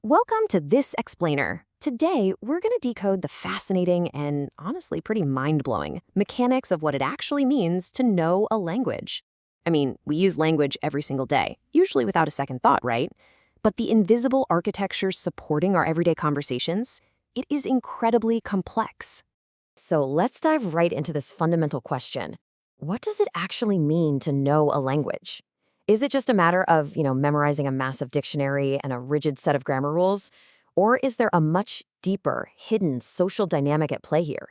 Welcome to This Explainer. Today, we're going to decode the fascinating and honestly pretty mind-blowing mechanics of what it actually means to know a language. I mean, we use language every single day, usually without a second thought, right? But the invisible architecture supporting our everyday conversations, it is incredibly complex. So let's dive right into this fundamental question. What does it actually mean to know a language? Is it just a matter of, memorizing a massive dictionary and a rigid set of grammar rules? Or is there a much deeper, hidden social dynamic at play here?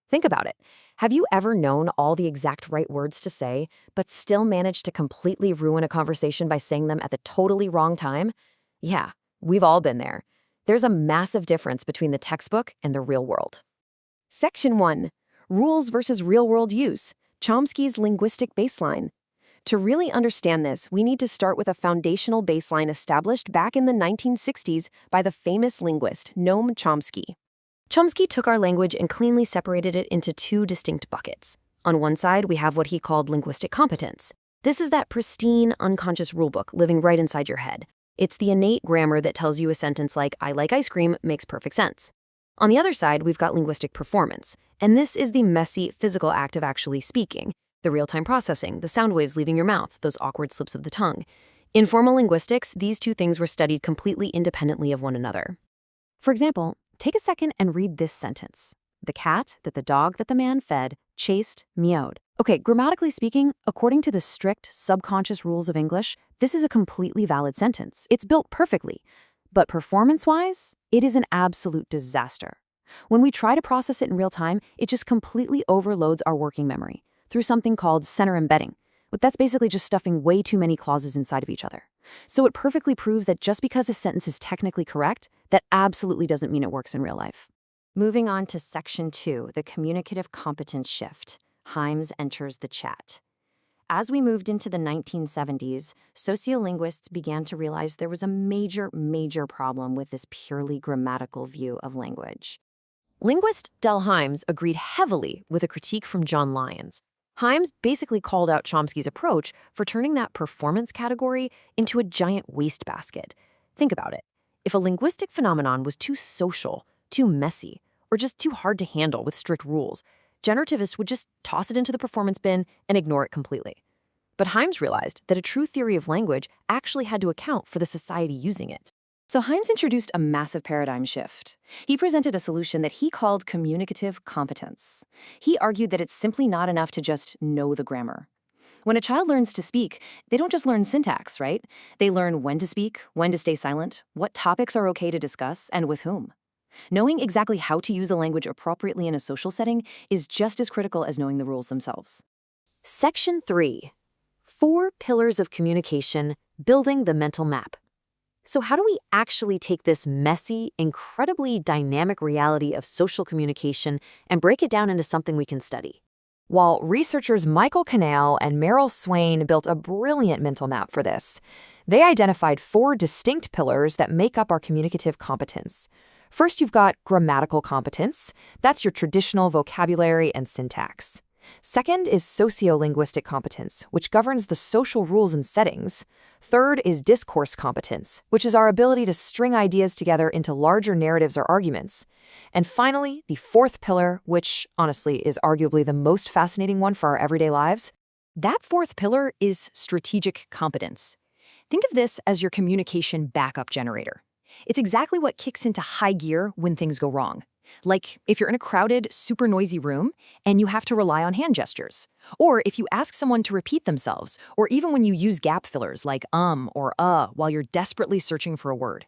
Think about it. Have you ever known all the exact right words to say, but still managed to completely ruin a conversation by saying them at the totally wrong time? Yeah, we've all been there. There's a massive difference between the textbook and the real world. Section 1. Rules versus real-world use. Chomsky's linguistic baseline. To really understand this, we need to start with a foundational baseline established back in the 1960s by the famous linguist Noam Chomsky. Chomsky took our language and cleanly separated it into two distinct buckets. On one side, we have what he called linguistic competence. This is that pristine, unconscious rulebook living right inside your head. It's the innate grammar that tells you a sentence like, "I like ice cream," makes perfect sense. On the other side, we've got linguistic performance, and this is the messy, physical act of actually speaking. The real-time processing, the sound waves leaving your mouth, those awkward slips of the tongue. In formal linguistics, these two things were studied completely independently of one another. For example, take a second and read this sentence. The cat that the dog that the man fed chased meowed. Okay, grammatically speaking, according to the strict subconscious rules of English, this is a completely valid sentence. It's built perfectly. But performance-wise, it is an absolute disaster. When we try to process it in real time, it just completely overloads our working memory through something called center embedding. But that's basically just stuffing way too many clauses inside of each other. So it perfectly proves that just because a sentence is technically correct, that absolutely doesn't mean it works in real life. Moving on to Section 2, the communicative competence shift. Hymes enters the chat. As we moved into the 1970s, sociolinguists began to realize there was a major problem with this purely grammatical view of language. Linguist Dell Hymes agreed heavily with a critique from John Lyons. Hymes basically called out Chomsky's approach for turning that performance category into a giant wastebasket. Think about it. If a linguistic phenomenon was too social, too messy, or just too hard to handle with strict rules, generativists would just toss it into the performance bin and ignore it completely. But Hymes realized that a true theory of language actually had to account for the society using it. So Hymes introduced a massive paradigm shift. He presented a solution that he called communicative competence. He argued that it's simply not enough to just know the grammar. When a child learns to speak, they don't just learn syntax, right? They learn when to speak, when to stay silent, what topics are okay to discuss, and with whom. Knowing exactly how to use the language appropriately in a social setting is just as critical as knowing the rules themselves. Section 3. 4 Pillars of Communication, Building the Mental Map. So how do we actually take this messy, incredibly dynamic reality of social communication and break it down into something we can study? While researchers Michael Canale and Meryl Swain built a brilliant mental map for this, they identified 4 distinct pillars that make up our communicative competence. First, you've got grammatical competence. That's your traditional vocabulary and syntax. Second is sociolinguistic competence, which governs the social rules and settings. Third is discourse competence, which is our ability to string ideas together into larger narratives or arguments. And finally, the 4th pillar, which honestly is arguably the most fascinating one for our everyday lives, that 4th pillar is strategic competence. Think of this as your communication backup generator. It's exactly what kicks into high gear when things go wrong. Like if you're in a crowded, super noisy room and you have to rely on hand gestures. Or if you ask someone to repeat themselves, or even when you use gap fillers like or while you're desperately searching for a word.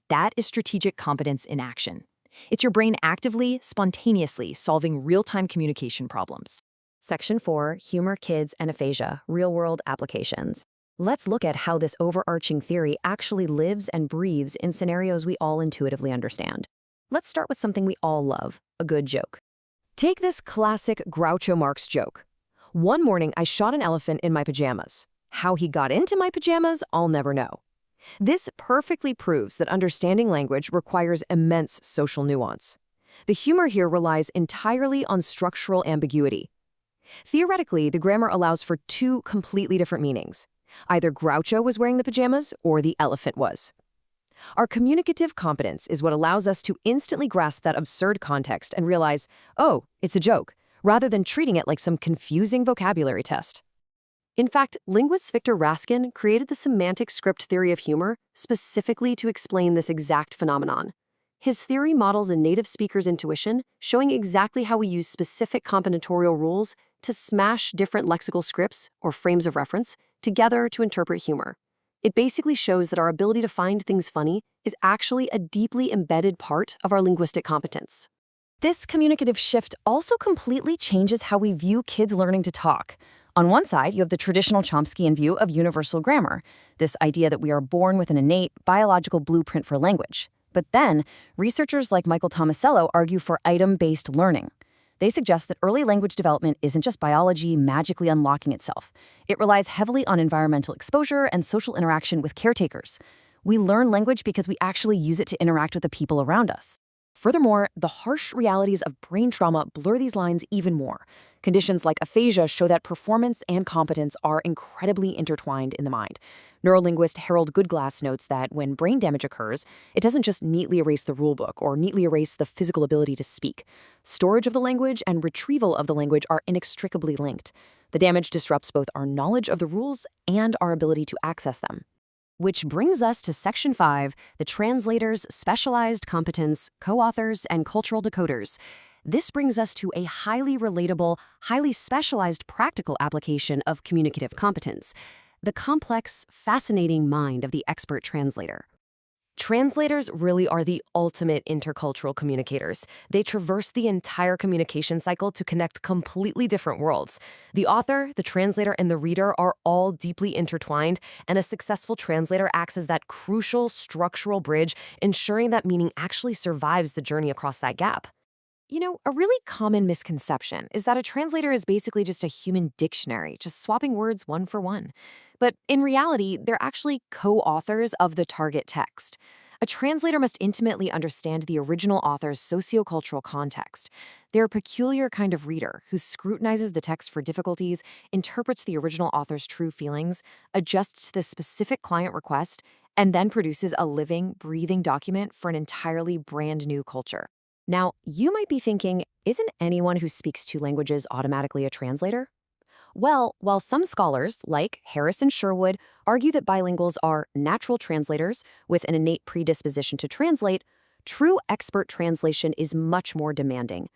That is strategic competence in action. It's your brain actively, spontaneously solving real-time communication problems. Section 4, Humor, Kids, and Aphasia, Real-World Applications. Let's look at how this overarching theory actually lives and breathes in scenarios we all intuitively understand. Let's start with something we all love, a good joke. Take this classic Groucho Marx joke. One morning, I shot an elephant in my pajamas. How he got into my pajamas, I'll never know. This perfectly proves that understanding language requires immense social nuance. The humor here relies entirely on structural ambiguity. Theoretically, the grammar allows for 2 completely different meanings. Either Groucho was wearing the pajamas or the elephant was. Our communicative competence is what allows us to instantly grasp that absurd context and realize, oh, it's a joke, rather than treating it like some confusing vocabulary test. In fact, linguist Victor Raskin created the semantic script theory of humor specifically to explain this exact phenomenon. His theory models a native speaker's intuition, showing exactly how we use specific combinatorial rules to smash different lexical scripts, or frames of reference, together to interpret humor. It basically shows that our ability to find things funny is actually a deeply embedded part of our linguistic competence. This communicative shift also completely changes how we view kids learning to talk. On one side, you have the traditional Chomskyan view of universal grammar, this idea that we are born with an innate biological blueprint for language. But then, researchers like Michael Tomasello argue for item-based learning. They suggest that early language development isn't just biology magically unlocking itself. It relies heavily on environmental exposure and social interaction with caretakers. We learn language because we actually use it to interact with the people around us. Furthermore, the harsh realities of brain trauma blur these lines even more. Conditions like aphasia show that performance and competence are incredibly intertwined in the mind. Neurolinguist Harold Goodglass notes that when brain damage occurs, it doesn't just neatly erase the rulebook or neatly erase the physical ability to speak. Storage of the language and retrieval of the language are inextricably linked. The damage disrupts both our knowledge of the rules and our ability to access them. Which brings us to Section 5, the translators, specialized competence, co-authors, and cultural decoders. This brings us to a highly relatable, highly specialized practical application of communicative competence, the complex, fascinating mind of the expert translator. Translators really are the ultimate intercultural communicators. They traverse the entire communication cycle to connect completely different worlds. The author, the translator, and the reader are all deeply intertwined, and a successful translator acts as that crucial structural bridge, ensuring that meaning actually survives the journey across that gap. You know, a really common misconception is that a translator is basically just a human dictionary, just swapping words one for one. But in reality, they're actually co-authors of the target text. A translator must intimately understand the original author's sociocultural context. They're a peculiar kind of reader who scrutinizes the text for difficulties, interprets the original author's true feelings, adjusts to the specific client request, and then produces a living, breathing document for an entirely brand new culture. Now, you might be thinking, isn't anyone who speaks two languages automatically a translator? Well, while some scholars, like Harris and Sherwood, argue that bilinguals are natural translators with an innate predisposition to translate, true expert translation is much more demanding.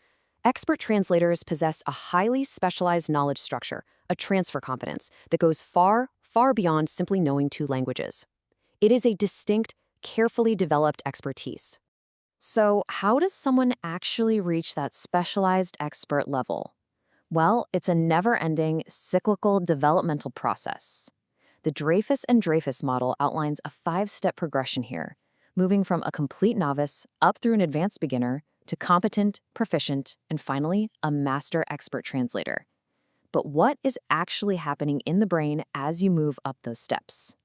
Expert translators possess a highly specialized knowledge structure, a transfer competence, that goes far, far beyond simply knowing two languages. It is a distinct, carefully developed expertise. So, how does someone actually reach that specialized expert level? Well, it's a never-ending, cyclical developmental process. The Dreyfus and Dreyfus model outlines a 5-step progression here, moving from a complete novice up through an advanced beginner to competent, proficient, and finally, a master expert translator. But what is actually happening in the brain as you move up those steps?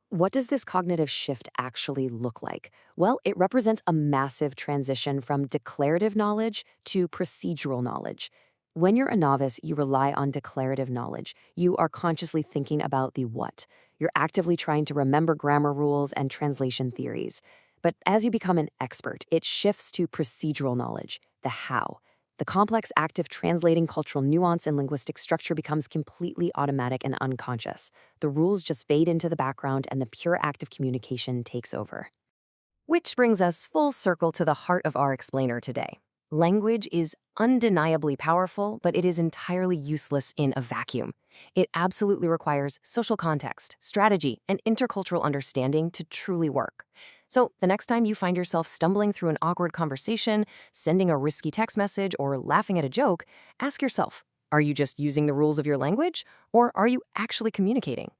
What does this cognitive shift actually look like? Well, it represents a massive transition from declarative knowledge to procedural knowledge. When you're a novice, you rely on declarative knowledge. You are consciously thinking about the what. You're actively trying to remember grammar rules and translation theories. But as you become an expert, it shifts to procedural knowledge, the how. The complex act of translating cultural nuance and linguistic structure becomes completely automatic and unconscious. The rules just fade into the background and the pure act of communication takes over. Which brings us full circle to the heart of our explainer today. Language is undeniably powerful, but it is entirely useless in a vacuum. It absolutely requires social context, strategy, and intercultural understanding to truly work. So the next time you find yourself stumbling through an awkward conversation, sending a risky text message, or laughing at a joke, ask yourself, are you just using the rules of your language, or are you actually communicating?